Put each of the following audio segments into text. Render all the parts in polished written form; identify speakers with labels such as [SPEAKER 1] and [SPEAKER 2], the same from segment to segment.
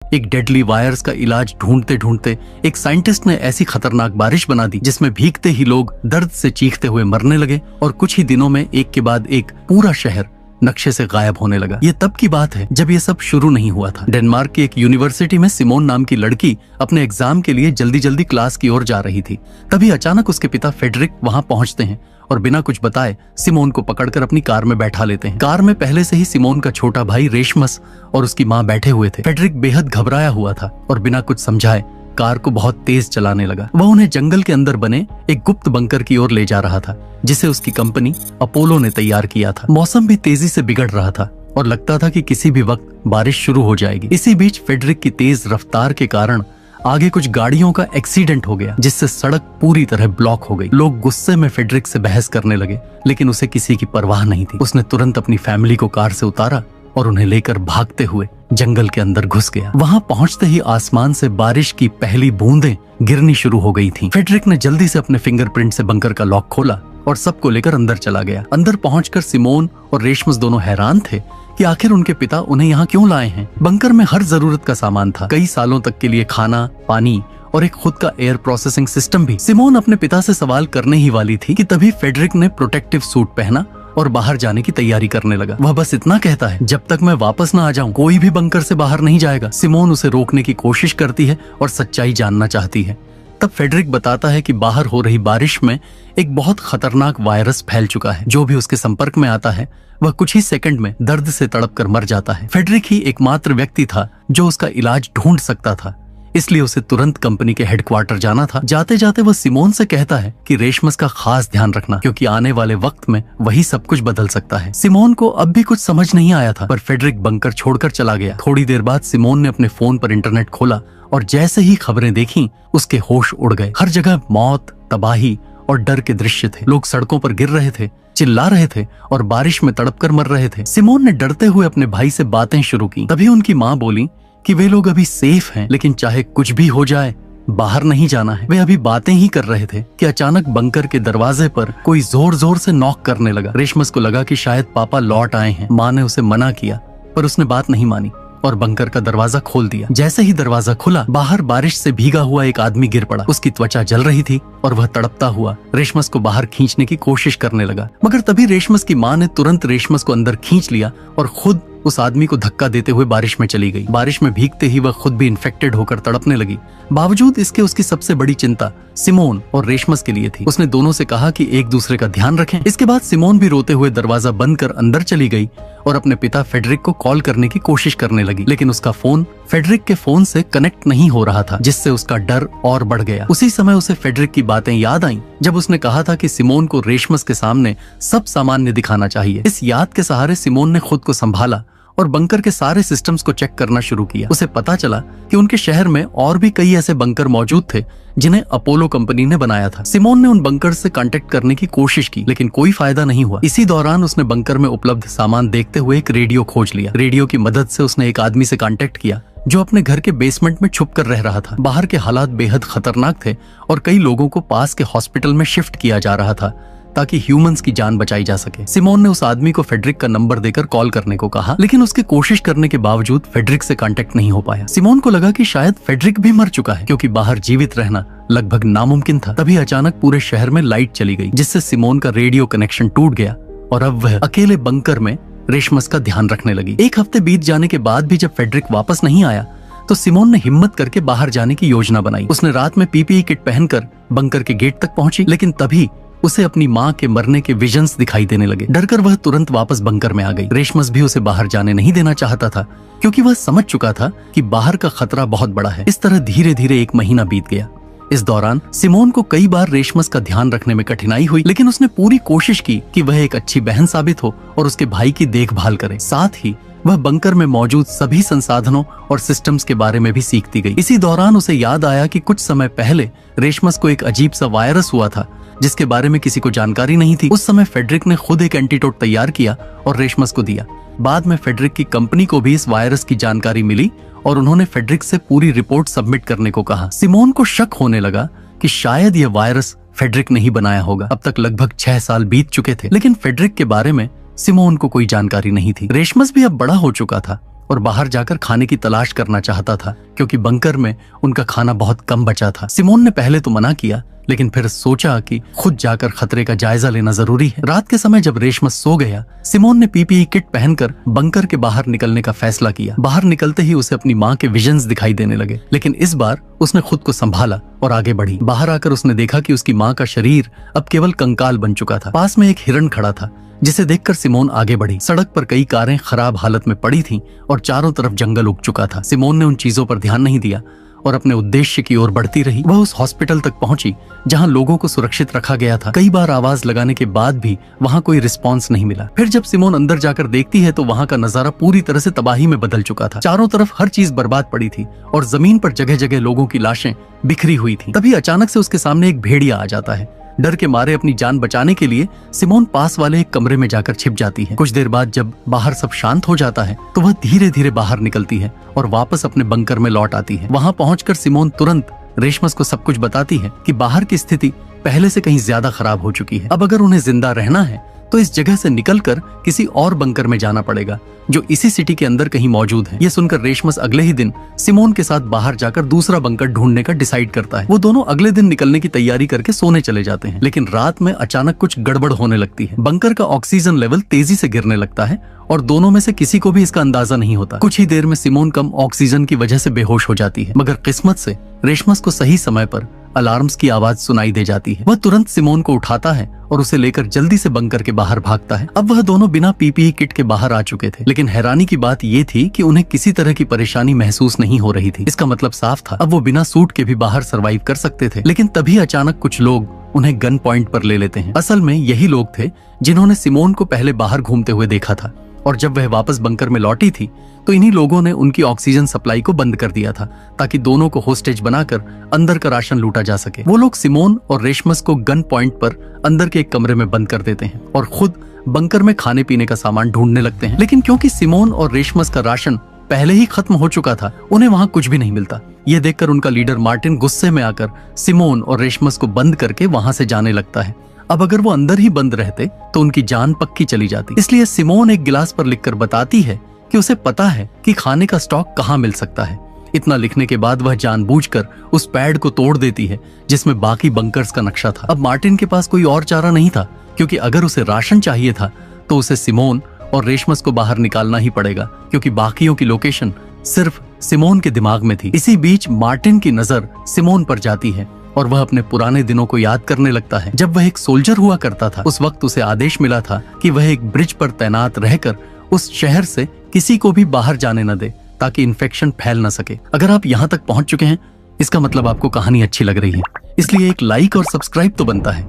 [SPEAKER 1] एक deadly virus का इलाज ढूंढते ढूंढते एक साइंटिस्ट ने ऐसी खतरनाक बारिश बना दी जिसमें भीगते ही लोग दर्द से चीखते हुए मरने लगे और कुछ ही दिनों में एक के बाद एक पूरा शहर नक्शे से गायब होने लगा। ये तब की बात है जब ये सब शुरू नहीं हुआ था। डेनमार्क की एक यूनिवर्सिटी में सिमोन नाम की लड़की अपने एग्जाम के लिए जल्दी जल्दी क्लास की ओर जा रही थी। तभी अचानक उसके पिता फेडरिक वहां पहुंचते हैं और बिना कुछ बताए सिमोन को पकड़कर अपनी कार में बैठा लेते हैं। कार में पहले से ही सिमोन का छोटा भाई रेशमस और उसकी माँ बैठे हुए थे। फेडरिक बेहद घबराया हुआ था और बिना कुछ समझाए कार को बहुत तेज चलाने लगा। वह उन्हें जंगल के अंदर बने एक गुप्त बंकर की ओर ले जा रहा था जिसे उसकी कंपनी अपोलो ने तैयार किया था। मौसम भी तेजी से बिगड़ रहा था और लगता था कि किसी भी वक्त बारिश शुरू हो जाएगी। इसी बीच फेडरिक की तेज रफ्तार के कारण आगे कुछ गाड़ियों का एक्सीडेंट हो गया जिससे सड़क पूरी तरह ब्लॉक हो गई। लोग गुस्से में फेडरिक से बहस करने लगे लेकिन उसे किसी की परवाह नहीं थी। उसने तुरंत अपनी फैमिली को कार से उतारा और उन्हें लेकर भागते हुए जंगल के अंदर घुस गया। वहां पहुंचते ही आसमान से बारिश की पहली बूंदें गिरनी शुरू हो गई थीं। फेडरिक ने जल्दी से अपने फिंगरप्रिंट से बंकर का लॉक खोला और सबको लेकर अंदर चला गया। अंदर पहुंचकर सिमोन और रेशमस दोनों हैरान थे कि आखिर उनके पिता उन्हें यहाँ क्यों लाए हैं। बंकर में हर जरूरत का सामान था, कई सालों तक के लिए खाना, पानी और एक खुद का एयर प्रोसेसिंग सिस्टम भी। सिमोन अपने पिता से सवाल करने ही वाली थी कि तभी फेडरिक ने प्रोटेक्टिव सूट पहना और बाहर जाने की तैयारी करने लगा। वह बस इतना कहता है, जब तक मैं वापस ना आ जाऊं कोई भी बंकर से बाहर नहीं जाएगा। सिमोन उसे रोकने की कोशिश करती है और सच्चाई जानना चाहती है। तब फेडरिक बताता है कि बाहर हो रही बारिश में एक बहुत खतरनाक वायरस फैल चुका है। जो भी उसके संपर्क में आता है वह कुछ ही सेकंड में दर्द से तड़प कर मर जाता है। फेडरिक ही एकमात्र व्यक्ति था जो उसका इलाज ढूंढ सकता था, इसलिए उसे तुरंत कंपनी के हेडक्वार्टर जाना था। जाते जाते वह सिमोन से कहता है कि रेशमस का खास ध्यान रखना क्योंकि आने वाले वक्त में वही सब कुछ बदल सकता है। सिमोन को अब भी कुछ समझ नहीं आया था पर फेडरिक बंकर छोड़कर चला गया। थोड़ी देर बाद सिमोन ने अपने फोन पर इंटरनेट खोला और जैसे ही खबरें देखी उसके होश उड़ गए। हर जगह मौत, तबाही और डर के दृश्य थे। लोग सड़कों पर गिर रहे थे, चिल्ला रहे थे और बारिश में तड़पकर मर रहे थे। सिमोन ने डरते हुए अपने भाई से बातें शुरू की। तभी उनकी माँ बोली कि वे लोग अभी सेफ हैं, लेकिन चाहे कुछ भी हो जाए बाहर नहीं जाना है। वे अभी बातें ही कर रहे थे कि अचानक बंकर के दरवाजे पर कोई जोर जोर से नॉक करने लगा। रेशमस को लगा कि शायद पापा लौट आए हैं। माँ ने उसे मना किया पर उसने बात नहीं मानी और बंकर का दरवाजा खोल दिया। जैसे ही दरवाजा खुला बाहर बारिश से भीगा हुआ एक आदमी गिर पड़ा। उसकी त्वचा जल रही थी और वह तड़पता हुआ रेशमस को बाहर खींचने की कोशिश करने लगा, मगर तभी रेशमस की माँ ने तुरंत रेशमस को अंदर खींच लिया और खुद उस आदमी को धक्का देते हुए बारिश में चली गई। बारिश में भीगते ही वह खुद भी इन्फेक्टेड होकर तड़पने लगी। बावजूद इसके उसकी सबसे बड़ी चिंता सिमोन और रेशमस के लिए थी। उसने दोनों से कहा कि एक दूसरे का ध्यान रखें। इसके बाद सिमोन भी रोते हुए दरवाजा बंद कर अंदर चली गई और अपने पिता फेडरिक को कॉल करने की कोशिश करने लगी, लेकिन उसका फोन फेडरिक के फोन से कनेक्ट नहीं हो रहा था, जिससे उसका डर और बढ़ गया। उसी समय उसे फेडरिक की बातें याद आईं जब उसने कहा था कि सिमोन को रेशमस के सामने सब सामान्य दिखाना चाहिए। इस याद के सहारे सिमोन ने खुद को संभाला और बंकर के सारे सिस्टम्स को चेक करना शुरू किया। उसे पता चला कि उनके शहर में और भी कई ऐसे बंकर मौजूद थे जिन्हें अपोलो कंपनी ने बनाया था। सिमोन ने उन बंकर से कांटेक्ट करने की कोशिश की लेकिन कोई फायदा नहीं हुआ। इसी दौरान उसने बंकर में उपलब्ध सामान देखते हुए एक रेडियो खोज लिया। रेडियो की मदद से उसने एक आदमी से कांटेक्ट किया जो अपने घर के बेसमेंट में छुप कर रह रहा था। बाहर के हालात बेहद खतरनाक थे और कई लोगों को पास के हॉस्पिटल में शिफ्ट किया जा रहा था ताकि ह्यूमंस की जान बचाई जा सके। सिमोन ने उस आदमी को फेडरिक का नंबर देकर कॉल करने को कहा, लेकिन उसकी कोशिश करने के बावजूद फेडरिक से कांटेक्ट नहीं हो पाया। सिमोन को लगा कि शायद फेडरिक भी मर चुका है क्योंकि बाहर जीवित रहना लगभग नामुमकिन था। तभी अचानक पूरे शहर में लाइट चली गई जिससे सिमोन का रेडियो कनेक्शन टूट गया और अब वह अकेले बंकर में रेशमस का ध्यान रखने लगी। एक हफ्ते बीत जाने के बाद भी जब फेडरिक वापस नहीं आया तो सिमोन ने हिम्मत करके बाहर जाने की योजना बनाई। उसने रात में पीपीई किट पहनकर बंकर के गेट तक पहुंची, लेकिन तभी उसे अपनी माँ के मरने के विजन्स दिखाई देने लगे। डरकर वह तुरंत वापस बंकर में आ गई। रेशमस भी उसे बाहर जाने नहीं देना चाहता था क्योंकि वह समझ चुका था कि बाहर का खतरा बहुत बड़ा है। इस तरह धीरे धीरे एक महीना बीत गया। इस दौरान सिमोन को कई बार रेशमस का ध्यान रखने में कठिनाई हुई, लेकिन उसने पूरी कोशिश की कि वह एक अच्छी बहन साबित हो और उसके भाई की देखभाल करे। साथ ही वह बंकर में मौजूद सभी संसाधनों और सिस्टम्स के बारे में भी सीखती गई। इसी दौरान उसे याद आया कि कुछ समय पहले रेशमस को एक अजीब सा वायरस हुआ था जिसके बारे में किसी को जानकारी नहीं थी। उस समय फेडरिक ने खुद एक एंटीडोट तैयार किया और रेशमस को दिया। बाद में फेडरिक की कंपनी को भी इस वायरस की जानकारी मिली और उन्होंने फेडरिक से पूरी रिपोर्ट सबमिट करने को कहा। सिमोन को शक होने लगा कि शायद यह वायरस फेडरिक ने ही बनाया होगा। अब तक लगभग 6 साल बीत चुके थे, लेकिन फेडरिक के बारे में सिमोन को कोई जानकारी नहीं थी। रेशमस भी अब बड़ा हो चुका था और बाहर जाकर खाने की तलाश करना चाहता था, क्योंकि बंकर में उनका खाना बहुत कम बचा था। सिमोन ने पहले तो मना किया, लेकिन फिर सोचा कि खुद जाकर खतरे का जायजा लेना जरूरी है। रात के समय जब रेशमस सो गया, सिमोन ने पीपीई किट पहनकर बंकर के बाहर निकलने का फैसला किया। बाहर निकलते ही उसे अपनी माँ के विजन्स दिखाई देने लगे, लेकिन इस बार उसने खुद को संभाला और आगे बढ़ी। बाहर आकर उसने देखा कि उसकी माँ का शरीर अब केवल कंकाल बन चुका था। पास में एक हिरण खड़ा था, जिसे देखकर सिमोन आगे बढ़ी। सड़क पर कई कारें खराब हालत में पड़ी थीं और चारों तरफ जंगल उग चुका था। सिमोन ने उन चीजों पर ध्यान नहीं दिया और अपने उद्देश्य की ओर बढ़ती रही। वह उस हॉस्पिटल तक पहुंची जहां लोगों को सुरक्षित रखा गया था। कई बार आवाज लगाने के बाद भी वहां कोई रिस्पांस नहीं मिला। फिर जब सिमोन अंदर जाकर देखती है तो वहां का नजारा पूरी तरह से तबाही में बदल चुका था। चारों तरफ हर चीज बर्बाद पड़ी थी और जमीन पर जगह जगह लोगों की लाशें बिखरी हुई थी। तभी अचानक से उसके सामने एक भेड़िया आ जाता है। डर के मारे अपनी जान बचाने के लिए सिमोन पास वाले एक कमरे में जाकर छिप जाती है। कुछ देर बाद जब बाहर सब शांत हो जाता है तो वह धीरे धीरे बाहर निकलती है और वापस अपने बंकर में लौट आती है। वहां पहुंचकर सिमोन तुरंत रेशमस को सब कुछ बताती है कि बाहर की स्थिति पहले से कहीं ज्यादा खराब हो चुकी है। अब अगर उन्हें जिंदा रहना है तो इस जगह से निकलकर किसी और बंकर में जाना पड़ेगा, जो इसी सिटी के अंदर कहीं मौजूद है। यह सुनकर रेशमस अगले ही दिन सिमोन के साथ बाहर जाकर दूसरा बंकर ढूंढने का डिसाइड करता है। वो दोनों अगले दिन निकलने की तैयारी करके सोने चले जाते हैं, लेकिन रात में अचानक कुछ गड़बड़ होने लगती है। बंकर का ऑक्सीजन लेवल तेजी से गिरने लगता है और दोनों में से किसी को भी इसका अंदाजा नहीं होता। कुछ ही देर में सिमोन कम ऑक्सीजन की वजह से बेहोश हो जाती है, मगर किस्मत से रेशमस को सही समय पर अलार्म्स की आवाज सुनाई दे जाती है। वह तुरंत सिमोन को उठाता है और उसे लेकर जल्दी से बंकर के बाहर भागता है। अब वह दोनों बिना पीपीई किट के बाहर आ चुके थे, लेकिन हैरानी की बात ये थी कि उन्हें किसी तरह की परेशानी महसूस नहीं हो रही थी। इसका मतलब साफ था, अब वो बिना सूट के भी बाहर सरवाइव कर सकते थे। लेकिन तभी अचानक कुछ लोग उन्हें गन पॉइंट पर ले लेते हैं। असल में यही लोग थे जिन्होंने सिमोन को पहले बाहर घूमते हुए देखा था, और जब वह वापस बंकर में लौटी थी तो इन्हीं लोगों ने उनकी ऑक्सीजन सप्लाई को बंद कर दिया था, ताकि दोनों को होस्टेज बनाकर अंदर का राशन लूटा जा सके। वो लोग सिमोन और रेशमस को गन पॉइंट पर अंदर के एक कमरे में बंद कर देते हैं और खुद बंकर में खाने पीने का सामान ढूंढने लगते हैं। लेकिन क्योंकि सिमोन और रेशमस का राशन पहले ही खत्म हो चुका था, उन्हें वहां कुछ भी नहीं मिलता। ये देखकर उनका लीडर मार्टिन गुस्से में आकर सिमोन और रेशमस को बंद करके वहां से जाने लगता है। अब अगर वो अंदर ही बंद रहते तो उनकी जान पक्की चली जाती। इसलिए सिमोन एक गिलास पर लिखकर बताती है कि उसे पता है कि खाने का स्टॉक कहाँ मिल सकता है। इतना लिखने के बाद वह जानबूझकर उस पैड को तोड़ देती है जिसमें बाकी बंकर्स का नक्शा था। अब मार्टिन के पास कोई और चारा नहीं था, क्योंकि अगर उसे राशन चाहिए था तो उसे सिमोन और रेशमस को बाहर निकालना ही पड़ेगा, क्योंकि बाकियों की लोकेशन सिर्फ सिमोन के दिमाग में थी। इसी बीच मार्टिन की नजर सिमोन पर जाती है और वह अपने पुराने दिनों को याद करने लगता है। जब वह एक सोल्जर हुआ करता था, उस वक्त उसे आदेश मिला था कि वह एक ब्रिज पर तैनात रहकर उस शहर से किसी को भी बाहर जाने न दे, ताकि इन्फेक्शन फैल न सके। अगर आप यहाँ तक पहुंच चुके हैं, इसका मतलब आपको कहानी अच्छी लग रही है, इसलिए एक लाइक और सब्सक्राइब तो बनता है।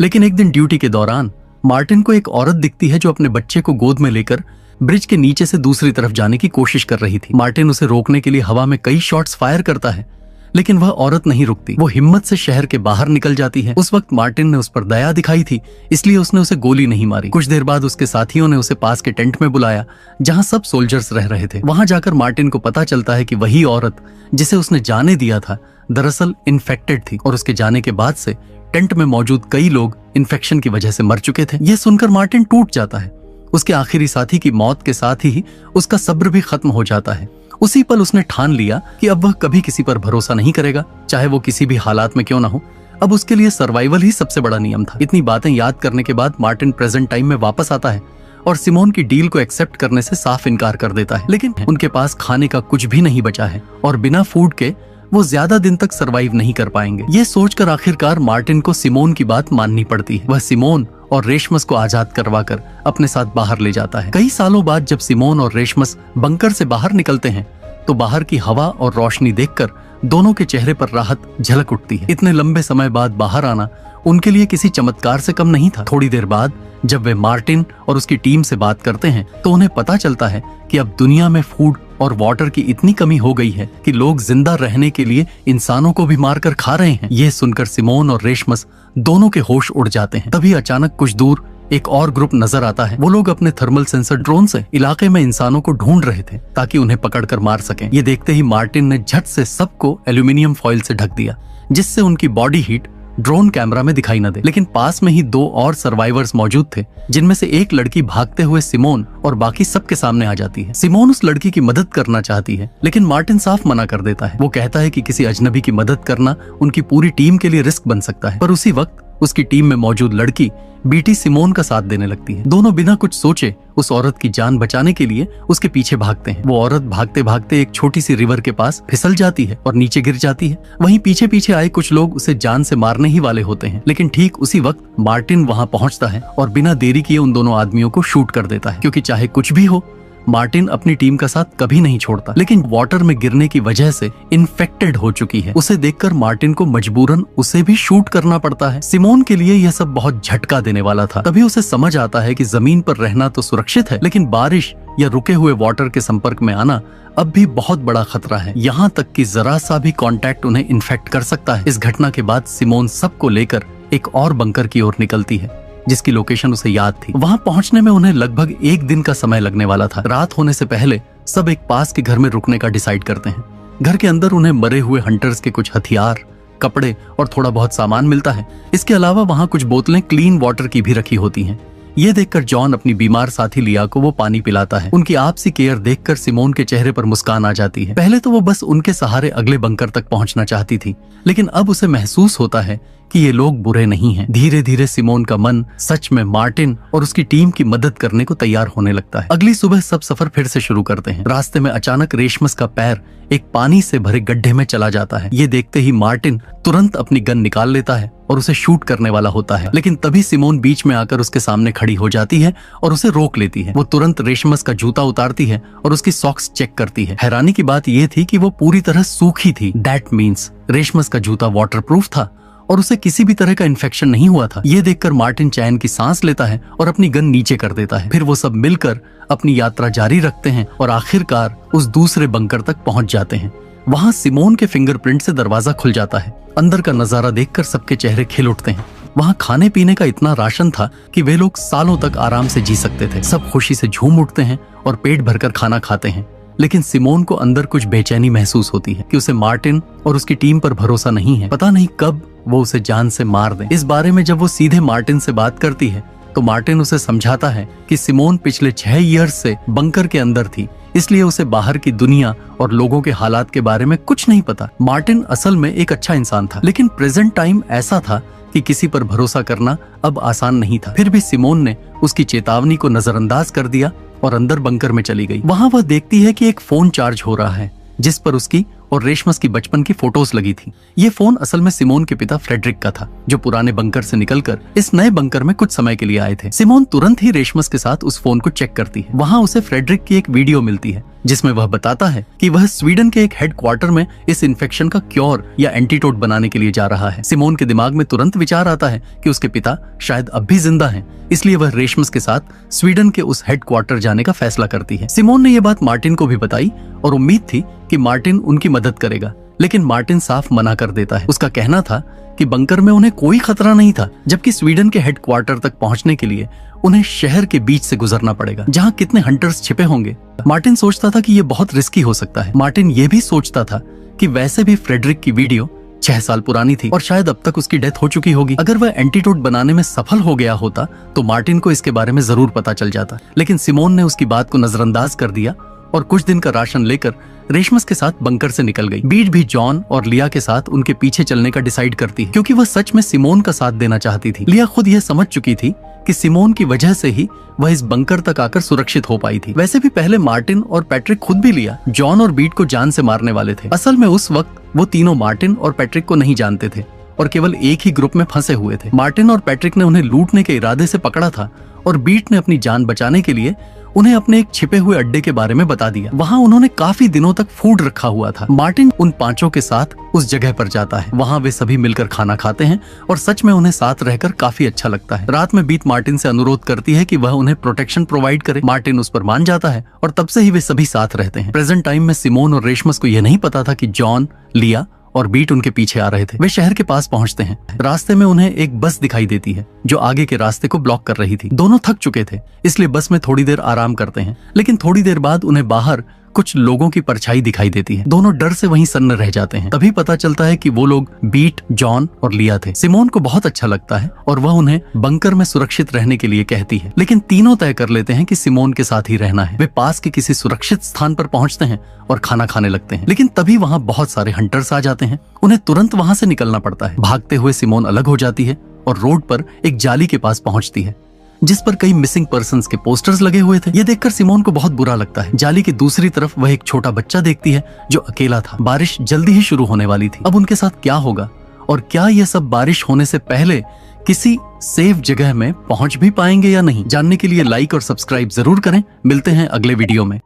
[SPEAKER 1] लेकिन एक दिन ड्यूटी के दौरान मार्टिन को एक औरत दिखती है जो अपने बच्चे को गोद में लेकर ब्रिज के नीचे से दूसरी तरफ जाने की कोशिश कर रही थी। मार्टिन उसे रोकने के लिए हवा में कई शॉट्स फायर करता है, लेकिन वह औरत नहीं रुकती। वो हिम्मत से शहर के बाहर निकल जाती है। उस वक्त मार्टिन ने उस पर दया दिखाई थी, इसलिए उसने उसे गोली नहीं मारी। कुछ देर बाद उसके साथियों ने उसे पास के टेंट में बुलाया जहां सब सोल्जर्स रह रहे थे। वहां जाकर मार्टिन को पता चलता है कि वही औरत जिसे उसने जाने दिया था दरअसल इन्फेक्टेड थी, और उसके जाने के बाद से टेंट में मौजूद कई लोग इन्फेक्शन की वजह से मर चुके थे। यह सुनकर मार्टिन टूट जाता है। उसके आखिरी साथी की मौत के साथ ही उसका सब्र भी खत्म हो जाता है। उसी पल उसने ठान लिया कि अब वह कभी किसी पर भरोसा नहीं करेगा, चाहे वो किसी भी हालात में क्यों ना हो। अब उसके लिए सर्वाइवल ही सबसे बड़ा नियम था। इतनी बातें याद करने के बाद मार्टिन प्रेजेंट टाइम में वापस आता है और सिमोन की डील को एक्सेप्ट करने से साफ इनकार कर देता है। लेकिन उनके पास खाने का कुछ भी नहीं बचा है और बिना फूड के वो ज्यादा दिन तक सरवाइव नहीं कर पाएंगे। ये सोचकर आखिरकार मार्टिन को सिमोन की बात माननी पड़ती है। वह सिमोन और रेशमस को आजाद करवाकर अपने साथ बाहर ले जाता है। कई सालों बाद जब सिमोन और रेशमस बंकर से बाहर निकलते हैं तो बाहर की हवा और रोशनी देखकर दोनों के चेहरे पर राहत झलक उठती है। इतने लंबे समय बाद बाहर आना उनके लिए किसी चमत्कार से कम नहीं था। थोड़ी देर बाद जब वे मार्टिन और उसकी टीम से बात करते हैं तो उन्हें पता चलता है कि अब दुनिया में फूड और वाटर की इतनी कमी हो गई है कि लोग जिंदा रहने के लिए इंसानों को भी मारकर खा रहे हैं। यह सुनकर सिमोन और रेशमस दोनों के होश उड़ जाते हैं। तभी अचानक कुछ दूर एक और ग्रुप नजर आता है। वो लोग अपने थर्मल सेंसर ड्रोन से इलाके में इंसानों को ढूंढ रहे थे ताकि उन्हें पकड़कर मार सकें। ये देखते ही मार्टिन ने झट से सबको एल्यूमिनियम फॉइल से ढक दिया, जिससे उनकी बॉडी हीट ड्रोन कैमरा में दिखाई न दे। लेकिन पास में ही 2 और सर्वाइवर्स मौजूद थे, जिनमें से एक लड़की भागते हुए सिमोन और बाकी सबके सामने आ जाती है। सिमोन उस लड़की की मदद करना चाहती है, लेकिन मार्टिन साफ मना कर देता है। वो कहता है कि किसी अजनबी की मदद करना उनकी पूरी टीम के लिए रिस्क बन सकता है। पर उसी वक्त उसकी टीम में मौजूद लड़की बीटी सिमोन का साथ देने लगती है। दोनों बिना कुछ सोचे उस औरत की जान बचाने के लिए उसके पीछे भागते हैं। वो औरत भागते भागते एक छोटी सी रिवर के पास फिसल जाती है और नीचे गिर जाती है। वहीं पीछे पीछे आए कुछ लोग उसे जान से मारने ही वाले होते हैं, लेकिन ठीक उसी वक्त मार्टिन वहां पहुंचता है और बिना देरी किए उन दोनों आदमियों को शूट कर देता है, क्योंकि चाहे कुछ भी हो मार्टिन अपनी टीम का साथ कभी नहीं छोड़ता। लेकिन वाटर में गिरने की वजह से इन्फेक्टेड हो चुकी है। उसे देखकर मार्टिन को मजबूरन उसे भी शूट करना पड़ता है। सिमोन के लिए यह सब बहुत झटका देने वाला था। तभी उसे समझ आता है कि जमीन पर रहना तो सुरक्षित है, लेकिन बारिश या रुके हुए वाटर के संपर्क में आना अब भी बहुत बड़ा खतरा है। यहाँ तक कि जरा सा भी कांटेक्ट उन्हें इन्फेक्ट कर सकता है। इस घटना के बाद सिमोन सबको लेकर एक और बंकर की ओर निकलती है, जिसकी लोकेशन उसे याद थी। वहां पहुंचने में उन्हें लगभग 1 दिन का समय लगने वाला था। रात होने से पहले सब एक पास के घर में रुकने का डिसाइड करते हैं। घर के अंदर उन्हें मरे हुए हंटर्स के कुछ हथियार, कपड़े और थोड़ा बहुत सामान मिलता है। इसके अलावा वहां कुछ बोतलें क्लीन वाटर की भी रखी होती हैं। ये देखकर जॉन अपनी बीमार साथी लिया को वो पानी पिलाता है। उनकी आपसी केयर देखकर सिमोन के चेहरे पर मुस्कान आ जाती है। पहले तो वो बस उनके सहारे अगले बंकर तक पहुंचना चाहती थी, लेकिन अब उसे महसूस होता है कि ये लोग बुरे नहीं हैं। धीरे धीरे सिमोन का मन सच में मार्टिन और उसकी टीम की मदद करने को तैयार होने लगता है। अगली सुबह सब सफर फिर से शुरू करते हैं। रास्ते में अचानक रेशमस का पैर एक पानी से भरे गड्ढे में चला जाता है। ये देखते ही मार्टिन तुरंत अपनी गन निकाल लेता है और उसे शूट करने वाला होता है, लेकिन तभी सिमोन बीच में आकर उसके सामने खड़ी हो जाती है और उसे रोक लेती है। वो तुरंत रेशमस का जूता उतारती है और उसकी सॉक्स चेक करती है। हैरानी की बात यह थी कि वो पूरी तरह सूखी थी। दैट मीन्स रेशमस का जूता वाटरप्रूफ था और उसे किसी भी तरह का इन्फेक्शन नहीं हुआ था। ये देखकर मार्टिन चैन की सांस लेता है और अपनी गन नीचे कर देता है। फिर वो सब मिलकर अपनी यात्रा जारी रखते हैं और आखिरकार उस दूसरे बंकर तक पहुंच जाते हैं। वहां सिमोन के फिंगरप्रिंट से दरवाजा खुल जाता है। अंदर का नजारा देखकर सबके चेहरे खिल उठते हैं। वहां खाने पीने का इतना राशन था कि वे लोग सालों तक आराम से जी सकते थे। सब खुशी से झूम उठते हैं और पेट भरकर खाना खाते हैं। लेकिन सिमोन को अंदर कुछ बेचैनी महसूस होती है कि उसे मार्टिन और उसकी टीम पर भरोसा नहीं है। पता नहीं कब वो उसे जान से मार दे। इस बारे में जब वो सीधे मार्टिन से बात करती है तो मार्टिन उसे समझाता है कि सिमोन पिछले 6 ईयर्स से बंकर के अंदर थी, इसलिए उसे बाहर की दुनिया और लोगों के हालात के बारे में कुछ नहीं पता। मार्टिन असल में एक अच्छा इंसान था, लेकिन प्रेजेंट टाइम ऐसा था कि किसी पर भरोसा करना अब आसान नहीं था। फिर भी सिमोन ने उसकी चेतावनी को नजरअंदाज कर दिया और अंदर बंकर में चली गई। वहां वह देखती है कि एक फोन चार्ज हो रहा है, जिस पर उसकी और रेशमस की बचपन की फोटोज लगी थी। ये फोन असल में सिमोन के पिता फ्रेडरिक का था, जो पुराने बंकर से निकलकर इस नए बंकर में कुछ समय के लिए आए थे। सिमोन तुरंत ही रेशमस के साथ उस फोन को चेक करती है। वहां उसे फ्रेडरिक की एक वीडियो मिलती है, जिसमें वह बताता है कि वह स्वीडन के एक हेडक्वार्टर में इस इन्फेक्शन का क्योर या एंटीडोट बनाने के लिए जा रहा है। सिमोन के दिमाग में तुरंत विचार आता है कि उसके पिता शायद अब भी जिंदा हैं, इसलिए वह रेशमस के साथ स्वीडन के उस हेडक्वार्टर जाने का फैसला करती है। सिमोन ने यह बात मार्टिन को भी बताई और उम्मीद थी कि मार्टिन उनकी मदद करेगा, लेकिन मार्टिन साफ मना कर देता है। उसका कहना था कि बंकर में उन्हें कोई खतरा नहीं था, जबकि स्वीडन के हेडक्वार्टर तक पहुंचने के लिए उन्हें शहर के बीच से गुजरना पड़ेगा, जहां कितने हंटर्स छिपे होंगे। मार्टिन सोचता था कि यह बहुत रिस्की हो सकता है। मार्टिन यह भी सोचता था कि वैसे भी फ्रेडरिक की वीडियो 6 साल पुरानी थी और शायद अब तक उसकी डेथ हो चुकी होगी। अगर वह एंटीडोट बनाने में सफल हो गया होता तो मार्टिन को इसके बारे में जरूर पता चल जाता, लेकिन सिमोन ने उसकी बात को नजरअंदाज कर दिया और कुछ दिन का राशन लेकर रेशमस के साथ बंकर से निकल गई। बीट भी जॉन और लिया के साथ उनके पीछे चलने का डिसाइड करती है, क्योंकि वह सच में सिमोन का साथ देना चाहती थी। लिया खुद यह समझ चुकी थी कि सिमोन की वजह से ही वह इस बंकर तक आकर सुरक्षित हो पाई थी। वैसे भी पहले मार्टिन और पैट्रिक खुद भी लिया, जॉन और बीट को जान से मारने वाले थे। असल में उस वक्त वो तीनों मार्टिन और पैट्रिक को नहीं जानते थे और केवल एक ही ग्रुप में फंसे हुए थे। मार्टिन और पैट्रिक ने उन्हें लूटने के इरादे से पकड़ा था और बीट ने अपनी जान बचाने के लिए उन्हें अपने एक छिपे हुए अड्डे के बारे में बता दिया। वहां उन्होंने काफी दिनों तक फूड रखा हुआ था। मार्टिन उन 5 के साथ उस जगह पर जाता है। वहां वे सभी मिलकर खाना खाते हैं और सच में उन्हें साथ रहकर काफी अच्छा लगता है। रात में बीट मार्टिन से अनुरोध करती है कि वह उन्हें प्रोटेक्शन प्रोवाइड करे। मार्टिन उस पर मान जाता है और तब से ही वे सभी साथ रहते हैं। प्रेजेंट टाइम में सिमोन और रेशमस को यह नहीं पता था कि जॉन, लिया और बीट उनके पीछे आ रहे थे। वे शहर के पास पहुंचते हैं। रास्ते में उन्हें एक बस दिखाई देती है जो आगे के रास्ते को ब्लॉक कर रही थी। दोनों थक चुके थे, इसलिए बस में थोड़ी देर आराम करते हैं, लेकिन थोड़ी देर बाद उन्हें बाहर कुछ लोगों की परछाई दिखाई देती है। दोनों डर से वहीं सन्न रह जाते हैं। तभी पता चलता है कि वो लोग बीट, जॉन और लिया थे। सिमोन को बहुत अच्छा लगता है और वह उन्हें बंकर में सुरक्षित रहने के लिए कहती है, लेकिन तीनों तय कर लेते हैं कि सिमोन के साथ ही रहना है। वे पास के किसी सुरक्षित स्थान पर पहुंचते हैं और खाना खाने लगते हैं, लेकिन तभी वहां बहुत सारे हंटर्स आ जाते हैं। उन्हें तुरंत वहां से निकलना पड़ता है। भागते हुए सिमोन अलग हो जाती है और रोड पर एक जाली के पास पहुंचती है जिस पर कई मिसिंग पर्सन्स के पोस्टर्स लगे हुए थे। ये देखकर सिमोन को बहुत बुरा लगता है। जाली की दूसरी तरफ वह एक छोटा बच्चा देखती है जो अकेला था। बारिश जल्दी ही शुरू होने वाली थी। अब उनके साथ क्या होगा और क्या यह सब बारिश होने से पहले किसी सेफ जगह में पहुंच भी पाएंगे या नहीं, जानने के लिए लाइक और सब्सक्राइब जरूर करें। मिलते हैं अगले वीडियो में।